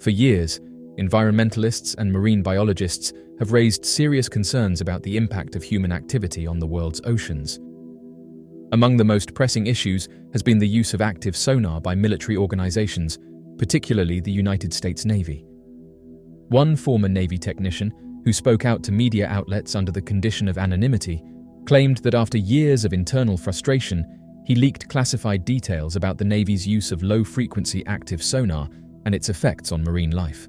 For years, environmentalists and marine biologists have raised serious concerns about the impact of human activity on the world's oceans. Among the most pressing issues has been the use of active sonar by military organizations, particularly the United States Navy. One former Navy technician, who spoke out to media outlets under the condition of anonymity, claimed that after years of internal frustration, he leaked classified details about the Navy's use of low-frequency active sonar and its effects on marine life.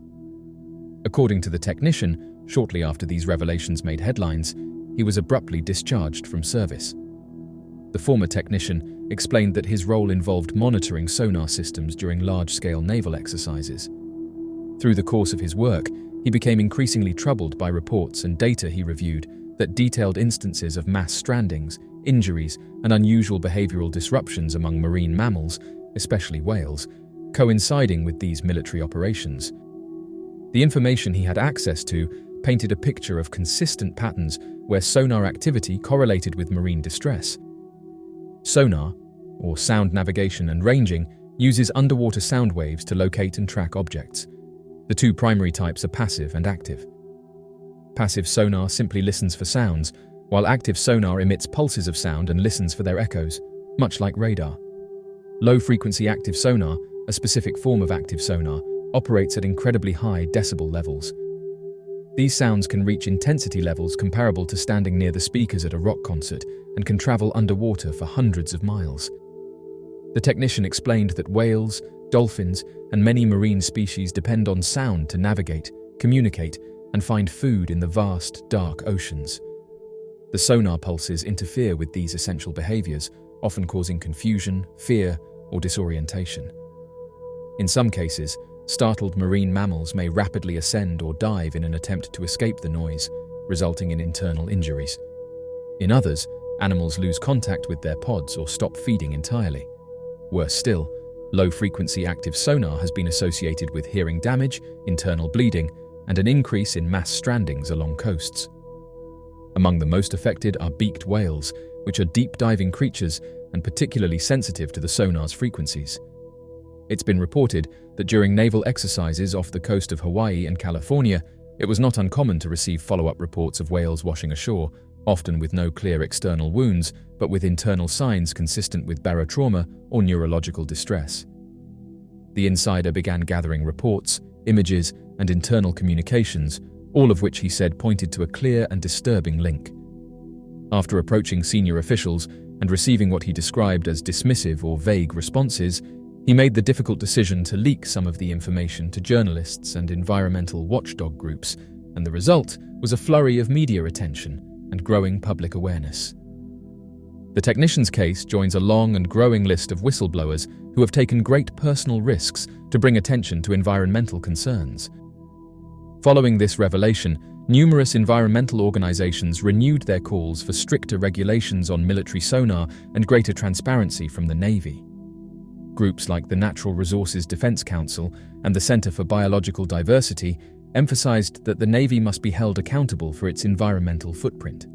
According to the technician, shortly after these revelations made headlines, he was abruptly discharged from service. The former technician explained that his role involved monitoring sonar systems during large-scale naval exercises. Through the course of his work, he became increasingly troubled by reports and data he reviewed that detailed instances of mass strandings, injuries, and unusual behavioral disruptions among marine mammals, especially whales, coinciding with these military operations. The information he had access to painted a picture of consistent patterns where sonar activity correlated with marine distress. Sonar, or sound navigation and ranging, uses underwater sound waves to locate and track objects. The two primary types are passive and active. Passive sonar simply listens for sounds, while active sonar emits pulses of sound and listens for their echoes, much like radar. Low-frequency active sonar, a specific form of active sonar, operates at incredibly high decibel levels. These sounds can reach intensity levels comparable to standing near the speakers at a rock concert and can travel underwater for hundreds of miles. The technician explained that whales, dolphins, and many marine species depend on sound to navigate, communicate, and find food in the vast, dark oceans. The sonar pulses interfere with these essential behaviors, often causing confusion, fear, or disorientation. In some cases, startled marine mammals may rapidly ascend or dive in an attempt to escape the noise, resulting in internal injuries. In others, animals lose contact with their pods or stop feeding entirely. Worse still, low-frequency active sonar has been associated with hearing damage, internal bleeding, and an increase in mass strandings along coasts. Among the most affected are beaked whales, which are deep-diving creatures and particularly sensitive to the sonar's frequencies. It's been reported that during naval exercises off the coast of Hawaii and California, it was not uncommon to receive follow-up reports of whales washing ashore, often with no clear external wounds, but with internal signs consistent with barotrauma or neurological distress. The insider began gathering reports, images, and internal communications, all of which he said pointed to a clear and disturbing link. After approaching senior officials and receiving what he described as dismissive or vague responses, he made the difficult decision to leak some of the information to journalists and environmental watchdog groups, and the result was a flurry of media attention and growing public awareness. The technician's case joins a long and growing list of whistleblowers who have taken great personal risks to bring attention to environmental concerns. Following this revelation, numerous environmental organizations renewed their calls for stricter regulations on military sonar and greater transparency from the Navy. Groups like the Natural Resources Defense Council and the Center for Biological Diversity emphasized that the Navy must be held accountable for its environmental footprint.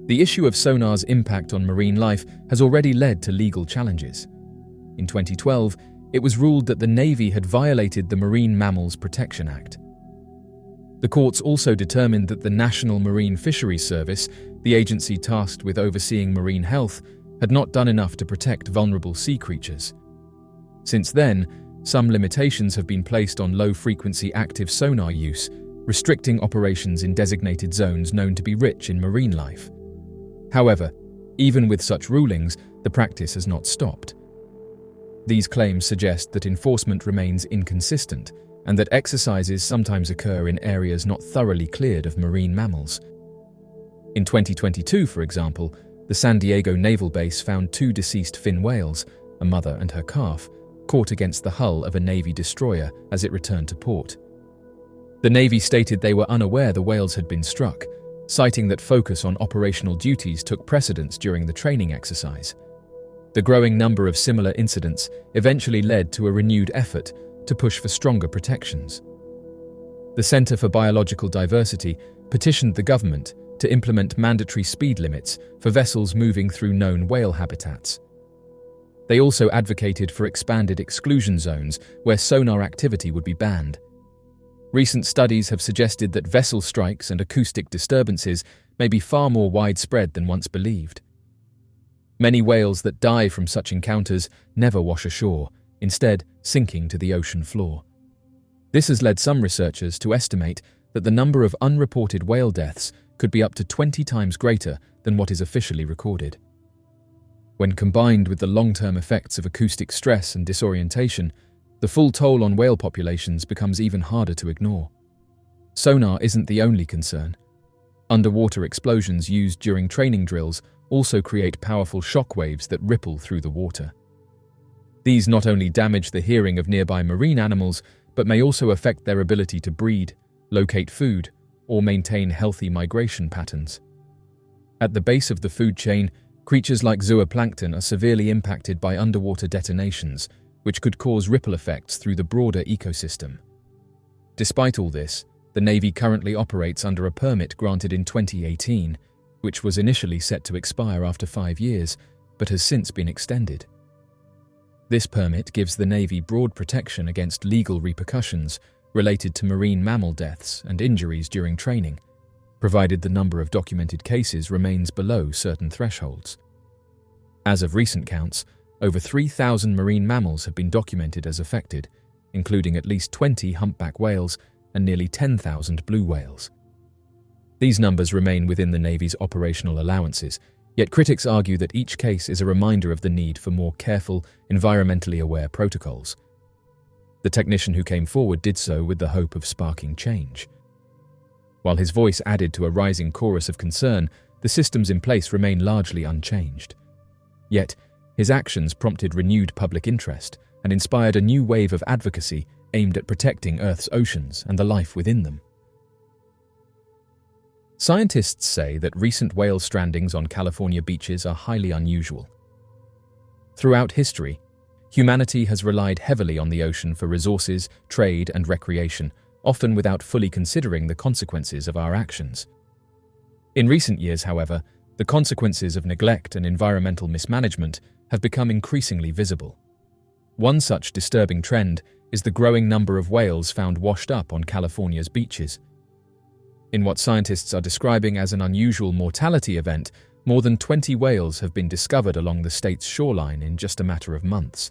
The issue of sonar's impact on marine life has already led to legal challenges. In 2012, it was ruled that the Navy had violated the Marine Mammals Protection Act. The courts also determined that the National Marine Fisheries Service, the agency tasked with overseeing marine health, had not done enough to protect vulnerable sea creatures. Since then, some limitations have been placed on low-frequency active sonar use, restricting operations in designated zones known to be rich in marine life. However, even with such rulings, the practice has not stopped. These claims suggest that enforcement remains inconsistent and that exercises sometimes occur in areas not thoroughly cleared of marine mammals. In 2022, for example, the San Diego Naval Base found 2 deceased fin whales, a mother and her calf, caught against the hull of a Navy destroyer as it returned to port. The Navy stated they were unaware the whales had been struck, citing that focus on operational duties took precedence during the training exercise. The growing number of similar incidents eventually led to a renewed effort to push for stronger protections. The Center for Biological Diversity petitioned the government to implement mandatory speed limits for vessels moving through known whale habitats. They also advocated for expanded exclusion zones where sonar activity would be banned. Recent studies have suggested that vessel strikes and acoustic disturbances may be far more widespread than once believed. Many whales that die from such encounters never wash ashore, instead sinking to the ocean floor. This has led some researchers to estimate that the number of unreported whale deaths could be up to 20 times greater than what is officially recorded. When combined with the long-term effects of acoustic stress and disorientation, the full toll on whale populations becomes even harder to ignore. Sonar isn't the only concern. Underwater explosions used during training drills also create powerful shock waves that ripple through the water. These not only damage the hearing of nearby marine animals, but may also affect their ability to breed, locate food, or maintain healthy migration patterns. At the base of the food chain, creatures like zooplankton are severely impacted by underwater detonations, which could cause ripple effects through the broader ecosystem. Despite all this, the Navy currently operates under a permit granted in 2018, which was initially set to expire after 5 years, but has since been extended. This permit gives the Navy broad protection against legal repercussions related to marine mammal deaths and injuries during training, provided the number of documented cases remains below certain thresholds. As of recent counts, over 3,000 marine mammals have been documented as affected, including at least 20 humpback whales and nearly 10,000 blue whales. These numbers remain within the Navy's operational allowances, yet critics argue that each case is a reminder of the need for more careful, environmentally aware protocols. The technician who came forward did so with the hope of sparking change. While his voice added to a rising chorus of concern, the systems in place remain largely unchanged. Yet, his actions prompted renewed public interest and inspired a new wave of advocacy aimed at protecting Earth's oceans and the life within them. Scientists say that recent whale strandings on California beaches are highly unusual. Throughout history, humanity has relied heavily on the ocean for resources, trade, and recreation, often without fully considering the consequences of our actions. In recent years, however, the consequences of neglect and environmental mismanagement have become increasingly visible. One such disturbing trend is the growing number of whales found washed up on California's beaches. In what scientists are describing as an unusual mortality event, more than 20 whales have been discovered along the state's shoreline in just a matter of months.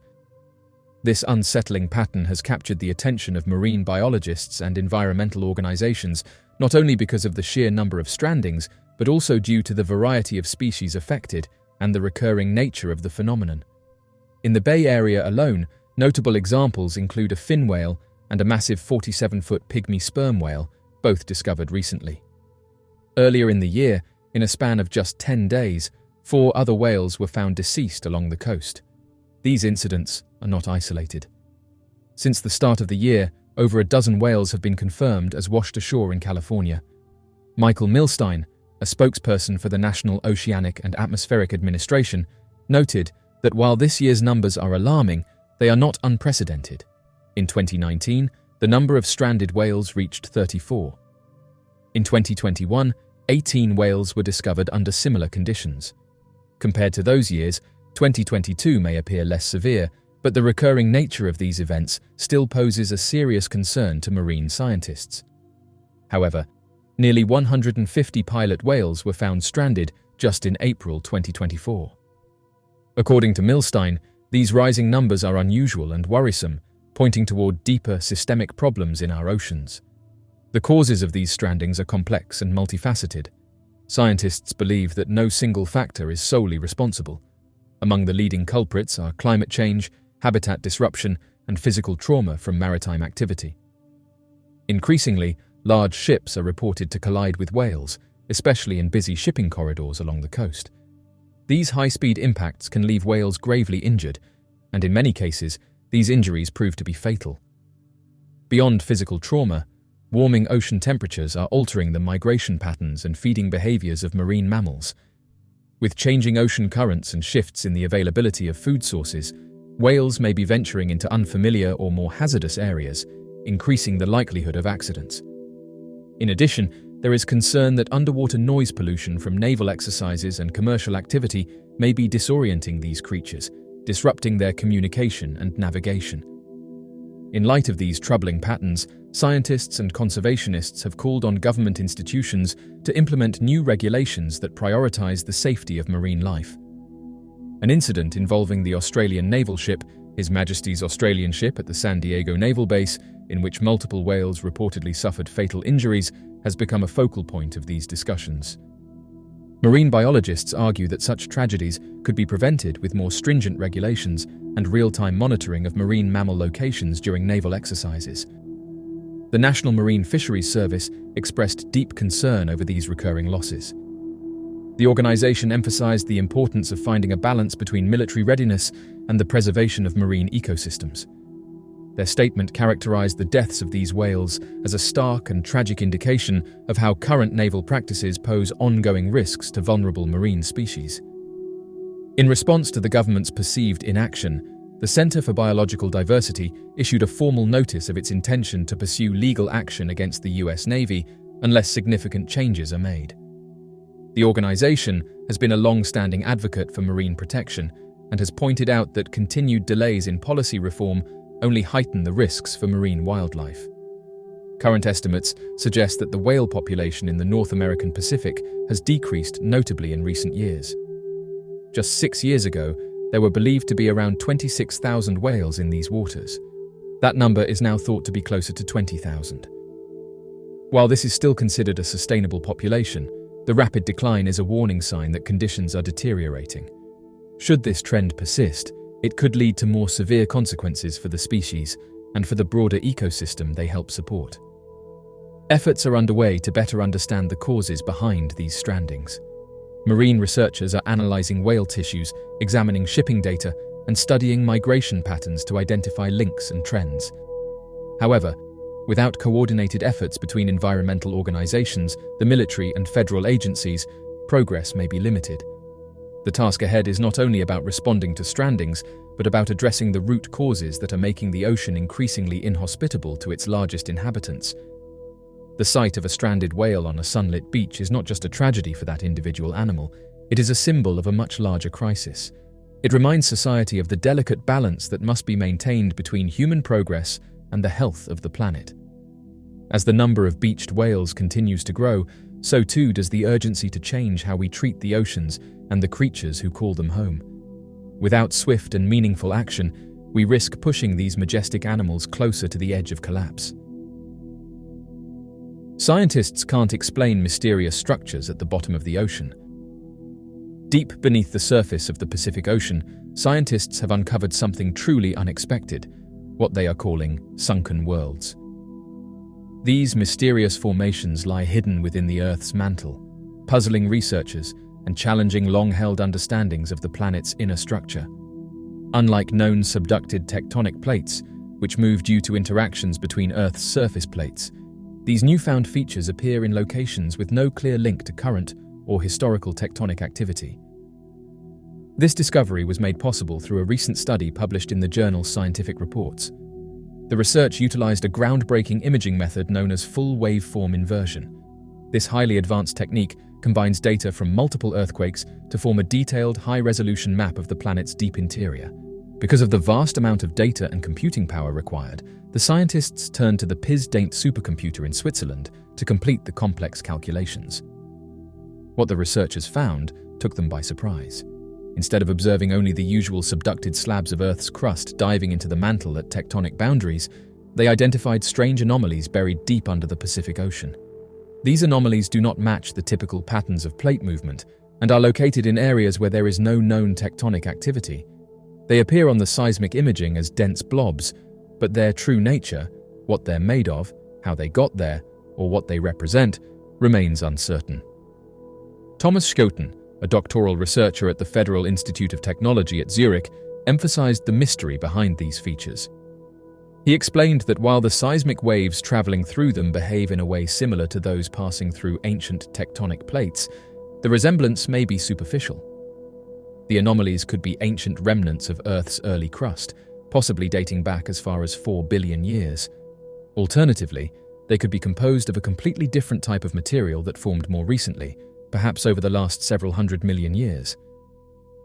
This unsettling pattern has captured the attention of marine biologists and environmental organizations, not only because of the sheer number of strandings, but also due to the variety of species affected and the recurring nature of the phenomenon. In the Bay Area alone, notable examples include a fin whale and a massive 47-foot pygmy sperm whale, both discovered recently. Earlier in the year, in a span of just 10 days, 4 other whales were found deceased along the coast. These incidents are not isolated. Since the start of the year, over a dozen whales have been confirmed as washed ashore in California. Michael Milstein, a spokesperson for the National Oceanic and Atmospheric Administration, noted that while this year's numbers are alarming, they are not unprecedented. In 2019, the number of stranded whales reached 34. In 2021, 18 whales were discovered under similar conditions. Compared to those years, 2022 may appear less severe, but the recurring nature of these events still poses a serious concern to marine scientists. However, nearly 150 pilot whales were found stranded just in April 2024. According to Milstein, these rising numbers are unusual and worrisome, pointing toward deeper systemic problems in our oceans. The causes of these strandings are complex and multifaceted. Scientists believe that no single factor is solely responsible. Among the leading culprits are climate change, habitat disruption, and physical trauma from maritime activity. Increasingly, large ships are reported to collide with whales, especially in busy shipping corridors along the coast. These high-speed impacts can leave whales gravely injured, and in many cases, these injuries prove to be fatal. Beyond physical trauma, warming ocean temperatures are altering the migration patterns and feeding behaviors of marine mammals. With changing ocean currents and shifts in the availability of food sources, whales may be venturing into unfamiliar or more hazardous areas, increasing the likelihood of accidents. In addition, there is concern that underwater noise pollution from naval exercises and commercial activity may be disorienting these creatures, disrupting their communication and navigation. In light of these troubling patterns, scientists and conservationists have called on government institutions to implement new regulations that prioritize the safety of marine life. An incident involving the Australian naval ship, His Majesty's Australian ship at the San Diego Naval Base, in which multiple whales reportedly suffered fatal injuries, has become a focal point of these discussions. Marine biologists argue that such tragedies could be prevented with more stringent regulations and real-time monitoring of marine mammal locations during naval exercises. The National Marine Fisheries Service expressed deep concern over these recurring losses. The organization emphasized the importance of finding a balance between military readiness and the preservation of marine ecosystems. Their statement characterized the deaths of these whales as a stark and tragic indication of how current naval practices pose ongoing risks to vulnerable marine species. In response to the government's perceived inaction, the Center for Biological Diversity issued a formal notice of its intention to pursue legal action against the US Navy unless significant changes are made. The organization has been a long-standing advocate for marine protection and has pointed out that continued delays in policy reform only heighten the risks for marine wildlife. Current estimates suggest that the whale population in the North American Pacific has decreased notably in recent years. Just 6 years ago, there were believed to be around 26,000 whales in these waters. That number is now thought to be closer to 20,000. While this is still considered a sustainable population, the rapid decline is a warning sign that conditions are deteriorating. Should this trend persist, it could lead to more severe consequences for the species and for the broader ecosystem they help support. Efforts are underway to better understand the causes behind these strandings. Marine researchers are analyzing whale tissues, examining shipping data, and studying migration patterns to identify links and trends. However, without coordinated efforts between environmental organizations, the military, and federal agencies, progress may be limited. The task ahead is not only about responding to strandings, but about addressing the root causes that are making the ocean increasingly inhospitable to its largest inhabitants. The sight of a stranded whale on a sunlit beach is not just a tragedy for that individual animal, it is a symbol of a much larger crisis. It reminds society of the delicate balance that must be maintained between human progress and the health of the planet. As the number of beached whales continues to grow, so too does the urgency to change how we treat the oceans and the creatures who call them home. Without swift and meaningful action, we risk pushing these majestic animals closer to the edge of collapse. Scientists can't explain mysterious structures at the bottom of the ocean. Deep beneath the surface of the Pacific Ocean, scientists have uncovered something truly unexpected, what they are calling sunken worlds. These mysterious formations lie hidden within the Earth's mantle, puzzling researchers and challenging long-held understandings of the planet's inner structure. Unlike known subducted tectonic plates, which move due to interactions between Earth's surface plates, these newfound features appear in locations with no clear link to current or historical tectonic activity. This discovery was made possible through a recent study published in the journal Scientific Reports. The research utilized a groundbreaking imaging method known as full waveform inversion. This highly advanced technique combines data from multiple earthquakes to form a detailed, high-resolution map of the planet's deep interior. Because of the vast amount of data and computing power required, the scientists turned to the PIS-DAINT supercomputer in Switzerland to complete the complex calculations. What the researchers found took them by surprise. Instead of observing only the usual subducted slabs of Earth's crust diving into the mantle at tectonic boundaries, they identified strange anomalies buried deep under the Pacific Ocean. These anomalies do not match the typical patterns of plate movement and are located in areas where there is no known tectonic activity. They appear on the seismic imaging as dense blobs, but their true nature, what they're made of, how they got there, or what they represent, remains uncertain. Thomas Schouten, a doctoral researcher at the Federal Institute of Technology at Zurich, emphasized the mystery behind these features. He explained that while the seismic waves traveling through them behave in a way similar to those passing through ancient tectonic plates, the resemblance may be superficial. The anomalies could be ancient remnants of Earth's early crust, possibly dating back as far as 4 billion years. Alternatively, they could be composed of a completely different type of material that formed more recently, perhaps over the last several hundred million years.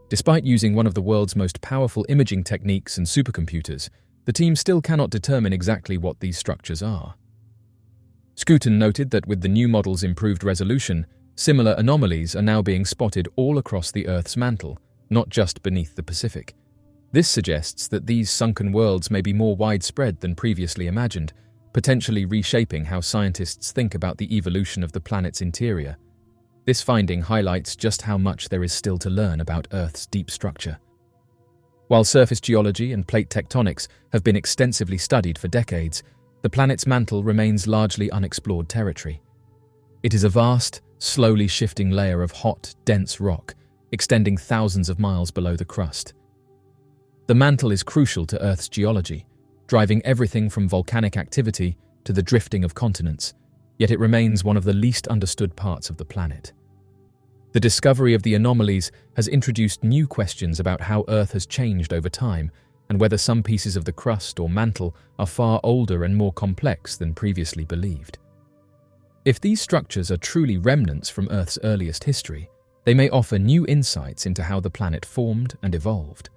Despite using one of the world's most powerful imaging techniques and supercomputers, the team still cannot determine exactly what these structures are. Scooten noted that with the new model's improved resolution, similar anomalies are now being spotted all across the Earth's mantle, not just beneath the Pacific. This suggests that these sunken worlds may be more widespread than previously imagined, potentially reshaping how scientists think about the evolution of the planet's interior. This finding highlights just how much there is still to learn about Earth's deep structure. While surface geology and plate tectonics have been extensively studied for decades, the planet's mantle remains largely unexplored territory. It is a vast, slowly shifting layer of hot, dense rock, extending thousands of miles below the crust. The mantle is crucial to Earth's geology, driving everything from volcanic activity to the drifting of continents, yet it remains one of the least understood parts of the planet. The discovery of the anomalies has introduced new questions about how Earth has changed over time and whether some pieces of the crust or mantle are far older and more complex than previously believed. If these structures are truly remnants from Earth's earliest history, they may offer new insights into how the planet formed and evolved.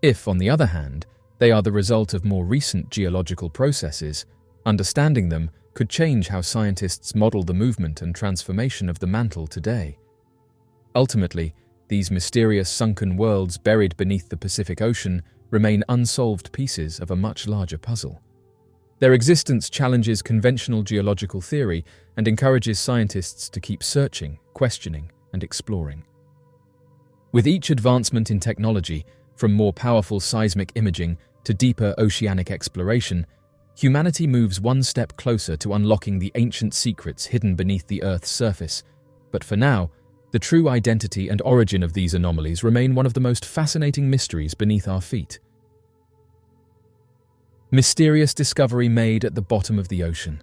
If, on the other hand, they are the result of more recent geological processes, understanding them could change how scientists model the movement and transformation of the mantle today. Ultimately, these mysterious sunken worlds buried beneath the Pacific Ocean remain unsolved pieces of a much larger puzzle. Their existence challenges conventional geological theory and encourages scientists to keep searching, questioning, and exploring. With each advancement in technology, from more powerful seismic imaging to deeper oceanic exploration, humanity moves one step closer to unlocking the ancient secrets hidden beneath the Earth's surface. But for now, the true identity and origin of these anomalies remain one of the most fascinating mysteries beneath our feet. Mysterious discovery made at the bottom of the ocean.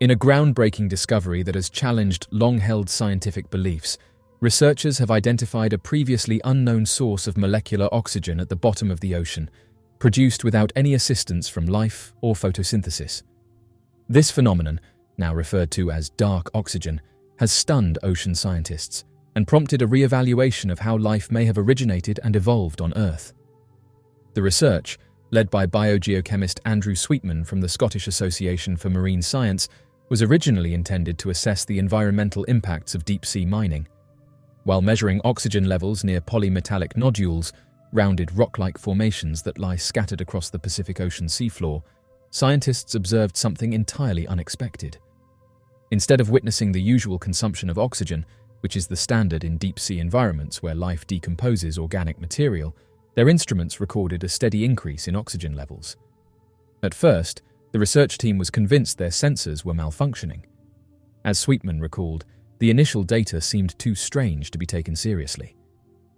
In a groundbreaking discovery that has challenged long-held scientific beliefs, researchers have identified a previously unknown source of molecular oxygen at the bottom of the ocean, produced without any assistance from life or photosynthesis. This phenomenon, now referred to as dark oxygen, has stunned ocean scientists and prompted a re-evaluation of how life may have originated and evolved on Earth. The research, led by biogeochemist Andrew Sweetman from the Scottish Association for Marine Science, was originally intended to assess the environmental impacts of deep-sea mining. While measuring oxygen levels near polymetallic nodules, rounded rock-like formations that lie scattered across the Pacific Ocean seafloor, scientists observed something entirely unexpected. Instead of witnessing the usual consumption of oxygen, which is the standard in deep-sea environments where life decomposes organic material, their instruments recorded a steady increase in oxygen levels. At first, the research team was convinced their sensors were malfunctioning. As Sweetman recalled, the initial data seemed too strange to be taken seriously.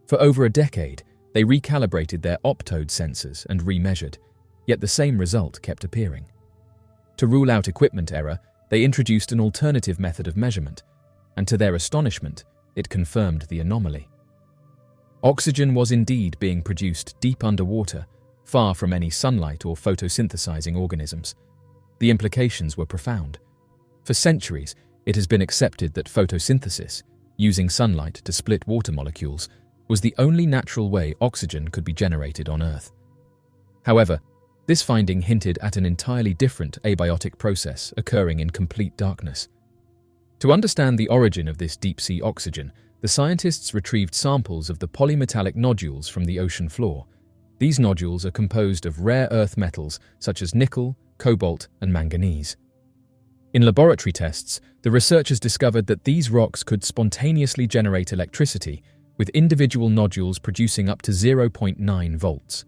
For over a decade, they recalibrated their optode sensors and remeasured, yet the same result kept appearing. To rule out equipment error, they introduced an alternative method of measurement, and to their astonishment, it confirmed the anomaly. Oxygen was indeed being produced deep underwater, far from any sunlight or photosynthesizing organisms. The implications were profound. For centuries, it has been accepted that photosynthesis, using sunlight to split water molecules, was the only natural way oxygen could be generated on Earth. However, this finding hinted at an entirely different abiotic process occurring in complete darkness. To understand the origin of this deep-sea oxygen, the scientists retrieved samples of the polymetallic nodules from the ocean floor. These nodules are composed of rare earth metals such as nickel, cobalt, and manganese. In laboratory tests, the researchers discovered that these rocks could spontaneously generate electricity, with individual nodules producing up to 0.9 volts.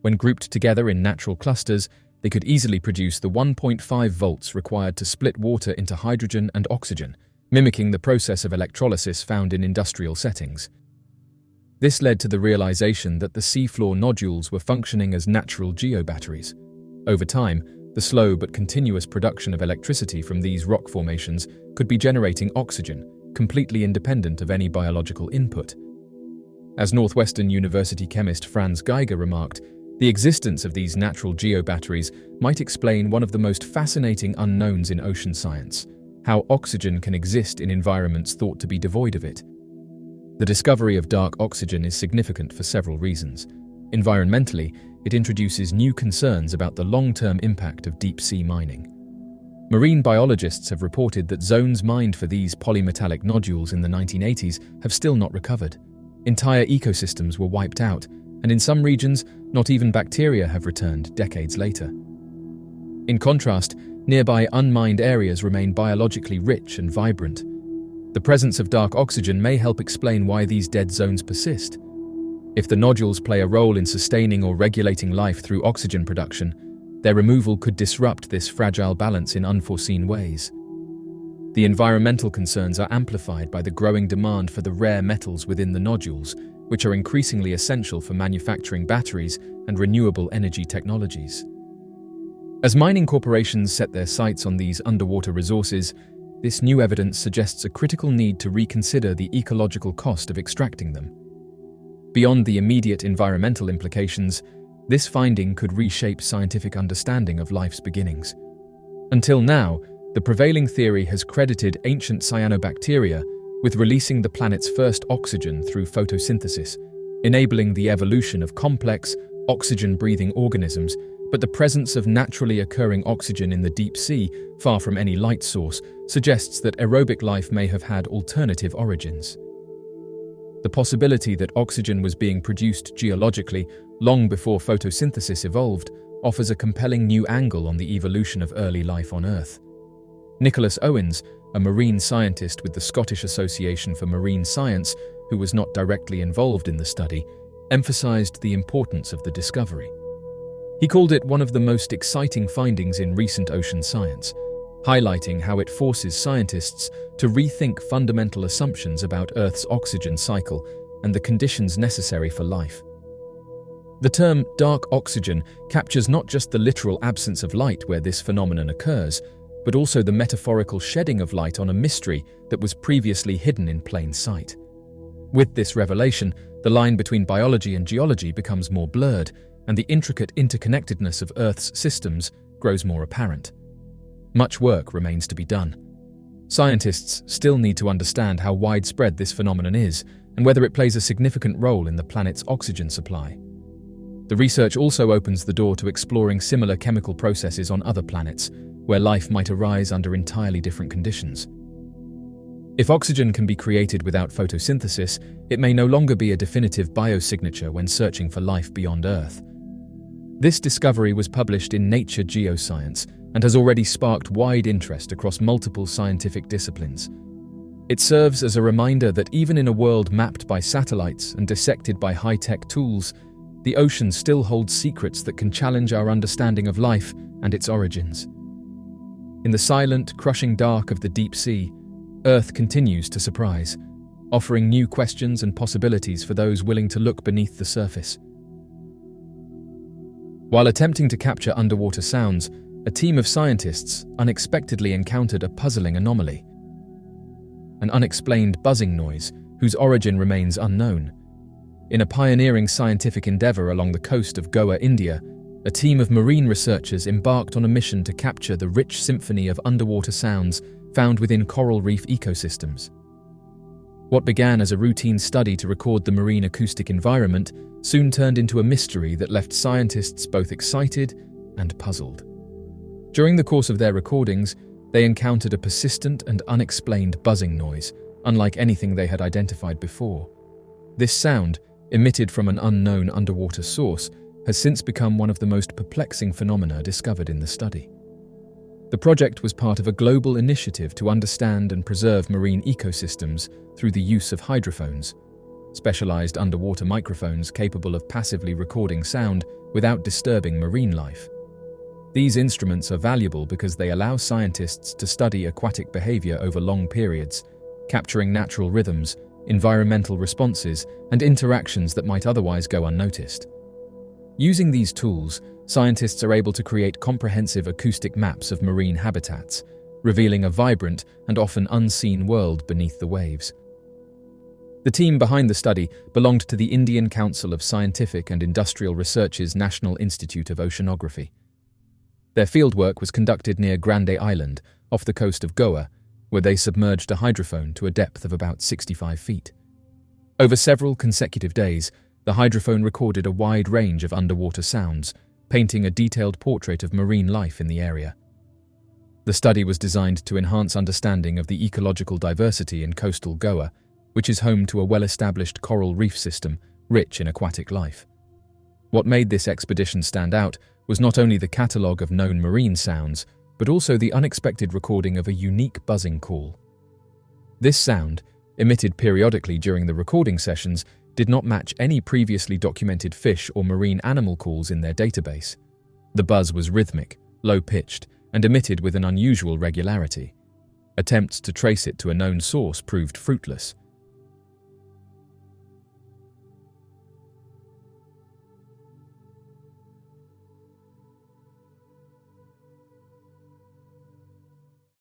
When grouped together in natural clusters, they could easily produce the 1.5 volts required to split water into hydrogen and oxygen, mimicking the process of electrolysis found in industrial settings. This led to the realization that the seafloor nodules were functioning as natural geobatteries. Over time, the slow but continuous production of electricity from these rock formations could be generating oxygen, completely independent of any biological input. As Northwestern University chemist Franz Geiger remarked, the existence of these natural geobatteries might explain one of the most fascinating unknowns in ocean science: how oxygen can exist in environments thought to be devoid of it. The discovery of dark oxygen is significant for several reasons. Environmentally, it introduces new concerns about the long-term impact of deep-sea mining. Marine biologists have reported that zones mined for these polymetallic nodules in the 1980s have still not recovered. Entire ecosystems were wiped out, and in some regions, not even bacteria have returned decades later. In contrast, nearby unmined areas remain biologically rich and vibrant. The presence of dark oxygen may help explain why these dead zones persist. If the nodules play a role in sustaining or regulating life through oxygen production, their removal could disrupt this fragile balance in unforeseen ways. The environmental concerns are amplified by the growing demand for the rare metals within the nodules, which are increasingly essential for manufacturing batteries and renewable energy technologies. As mining corporations set their sights on these underwater resources, this new evidence suggests a critical need to reconsider the ecological cost of extracting them. Beyond the immediate environmental implications, this finding could reshape scientific understanding of life's beginnings. Until now, the prevailing theory has credited ancient cyanobacteria with releasing the planet's first oxygen through photosynthesis, enabling the evolution of complex, oxygen-breathing organisms. But the presence of naturally occurring oxygen in the deep sea, far from any light source, suggests that aerobic life may have had alternative origins. The possibility that oxygen was being produced geologically long before photosynthesis evolved offers a compelling new angle on the evolution of early life on Earth. Nicholas Owens, a marine scientist with the Scottish Association for Marine Science, who was not directly involved in the study, emphasized the importance of the discovery. He called it one of the most exciting findings in recent ocean science, highlighting how it forces scientists to rethink fundamental assumptions about Earth's oxygen cycle and the conditions necessary for life. The term dark oxygen captures not just the literal absence of light where this phenomenon occurs, but also the metaphorical shedding of light on a mystery that was previously hidden in plain sight. With this revelation, the line between biology and geology becomes more blurred, and the intricate interconnectedness of Earth's systems grows more apparent. Much work remains to be done. Scientists still need to understand how widespread this phenomenon is and whether it plays a significant role in the planet's oxygen supply. The research also opens the door to exploring similar chemical processes on other planets, where life might arise under entirely different conditions. If oxygen can be created without photosynthesis, it may no longer be a definitive biosignature when searching for life beyond Earth. This discovery was published in Nature Geoscience and has already sparked wide interest across multiple scientific disciplines. It serves as a reminder that even in a world mapped by satellites and dissected by high-tech tools, the ocean still holds secrets that can challenge our understanding of life and its origins. In the silent, crushing dark of the deep sea, Earth continues to surprise, offering new questions and possibilities for those willing to look beneath the surface. While attempting to capture underwater sounds, a team of scientists unexpectedly encountered a puzzling anomaly. An unexplained buzzing noise whose origin remains unknown. In a pioneering scientific endeavor along the coast of Goa, India, a team of marine researchers embarked on a mission to capture the rich symphony of underwater sounds found within coral reef ecosystems. What began as a routine study to record the marine acoustic environment soon turned into a mystery that left scientists both excited and puzzled. During the course of their recordings, they encountered a persistent and unexplained buzzing noise, unlike anything they had identified before. This sound, emitted from an unknown underwater source, has since become one of the most perplexing phenomena discovered in the study. The project was part of a global initiative to understand and preserve marine ecosystems through the use of hydrophones, specialized underwater microphones capable of passively recording sound without disturbing marine life. These instruments are valuable because they allow scientists to study aquatic behavior over long periods, capturing natural rhythms, environmental responses, and interactions that might otherwise go unnoticed. Using these tools, scientists are able to create comprehensive acoustic maps of marine habitats, revealing a vibrant and often unseen world beneath the waves. The team behind the study belonged to the Indian Council of Scientific and Industrial Research's National Institute of Oceanography. Their fieldwork was conducted near Grande Island, off the coast of Goa, where they submerged a hydrophone to a depth of about 65 feet. Over several consecutive days, the hydrophone recorded a wide range of underwater sounds, painting a detailed portrait of marine life in the area. The study was designed to enhance understanding of the ecological diversity in coastal Goa, which is home to a well-established coral reef system rich in aquatic life. What made this expedition stand out was not only the catalogue of known marine sounds, but also the unexpected recording of a unique buzzing call. This sound, emitted periodically during the recording sessions, did not match any previously documented fish or marine animal calls in their database. The buzz was rhythmic, low-pitched, and emitted with an unusual regularity. Attempts to trace it to a known source proved fruitless,